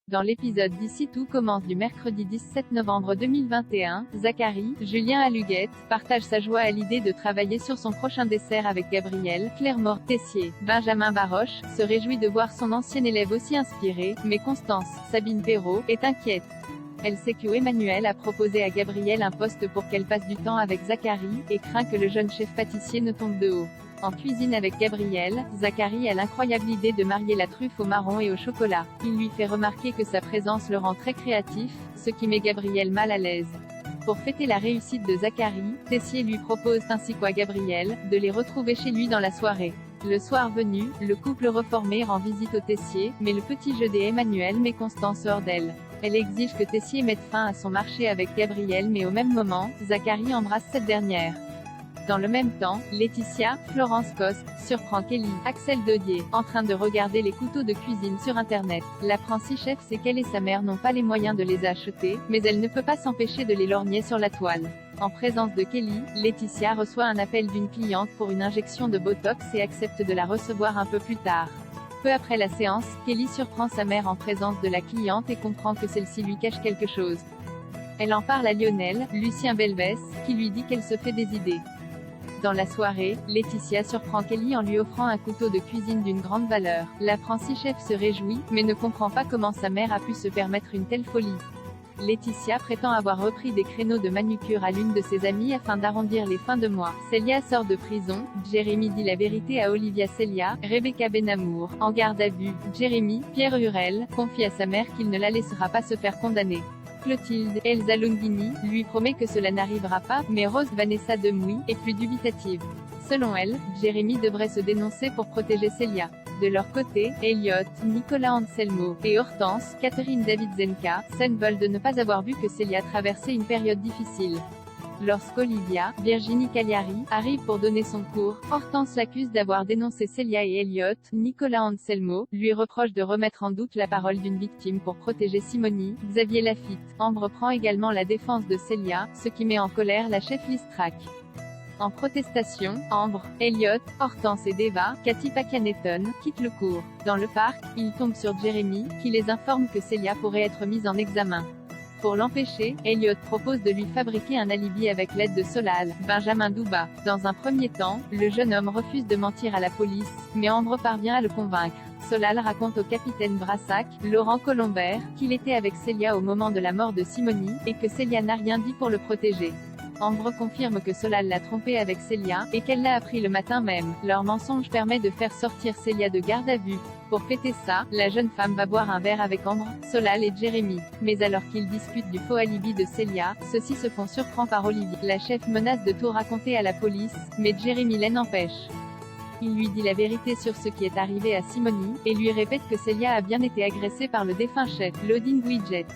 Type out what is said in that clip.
Dans l'épisode d'ici tout commence du mercredi 17 novembre 2021, Zachary, Julien Aluguette, partage sa joie à l'idée de travailler sur son prochain dessert avec Gabriel, Claire Tessier. Benjamin Baroche, se réjouit de voir son ancien élève aussi inspiré, mais Constance, Sabine Perrault, est inquiète. Elle sait que Emmanuel a proposé à Gabriel un poste pour qu'elle passe du temps avec Zachary, et craint que le jeune chef pâtissier ne tombe de haut. En cuisine avec Gabriel, Zachary a l'incroyable idée de marier la truffe au marron et au chocolat. Il lui fait remarquer que sa présence le rend très créatif, ce qui met Gabriel mal à l'aise. Pour fêter la réussite de Zachary, Tessier lui propose ainsi qu'à Gabriel, de les retrouver chez lui dans la soirée. Le soir venu, le couple reformé rend visite au Tessier, mais le petit jeu des Emmanuel met Constance hors d'elle. Elle exige que Tessier mette fin à son marché avec Gabriel, mais au même moment, Zachary embrasse cette dernière. Dans le même temps, Laetitia, Florence Coste, surprend Kelly, Axel Dodier, en train de regarder les couteaux de cuisine sur internet. L'apprenti chef sait qu'elle et sa mère n'ont pas les moyens de les acheter, mais elle ne peut pas s'empêcher de les lorgner sur la toile. En présence de Kelly, Laetitia reçoit un appel d'une cliente pour une injection de Botox et accepte de la recevoir un peu plus tard. Peu après la séance, Kelly surprend sa mère en présence de la cliente et comprend que celle-ci lui cache quelque chose. Elle en parle à Lionel, Lucien Belvès, qui lui dit qu'elle se fait des idées. Dans la soirée, Laetitia surprend Kelly en lui offrant un couteau de cuisine d'une grande valeur. L'apprenti chef se réjouit, mais ne comprend pas comment sa mère a pu se permettre une telle folie. Laetitia prétend avoir repris des créneaux de manucure à l'une de ses amies afin d'arrondir les fins de mois. Célia sort de prison, Jérémy dit la vérité à Olivia Célia, Rebecca Benamour, en garde à vue. Jérémy, Pierre Hurel, confie à sa mère qu'il ne la laissera pas se faire condamner. Clotilde, Elsa Longini, lui promet que cela n'arrivera pas, mais Rose Vanessa Demouy est plus dubitative. Selon elle, Jérémy devrait se dénoncer pour protéger Célia. De leur côté, Elliot, Nicolas Anselmo, et Hortense, Catherine David-Zenka, veulent de ne pas avoir vu que Célia traversait une période difficile. Lorsqu'Olivia, Virginie Cagliari, arrive pour donner son cours, Hortense l'accuse d'avoir dénoncé Célia et Elliot. Nicolas Anselmo lui reproche de remettre en doute la parole d'une victime pour protéger Simony. Xavier Lafitte, Ambre prend également la défense de Célia, ce qui met en colère la chef Listrac. En protestation, Ambre, Elliot, Hortense et Deva, Cathy Pacaneton, quittent le cours. Dans le parc, ils tombent sur Jérémy, qui les informe que Célia pourrait être mise en examen. Pour l'empêcher, Elliot propose de lui fabriquer un alibi avec l'aide de Solal, Benjamin Douba. Dans un premier temps, le jeune homme refuse de mentir à la police, mais Ambre parvient à le convaincre. Solal raconte au capitaine Brassac, Laurent Colombert, qu'il était avec Célia au moment de la mort de Simony, et que Célia n'a rien dit pour le protéger. Ambre confirme que Solal l'a trompé avec Célia, et qu'elle l'a appris le matin même. Leur mensonge permet de faire sortir Célia de garde à vue. Pour fêter ça, la jeune femme va boire un verre avec Ambre, Solal et Jérémy. Mais alors qu'ils discutent du faux alibi de Célia, ceux-ci se font surprendre par Olivier. La chef menace de tout raconter à la police, mais Jérémy l'en empêche. Il lui dit la vérité sur ce qui est arrivé à Simony, et lui répète que Célia a bien été agressée par le défunt chef, Lodin Widget.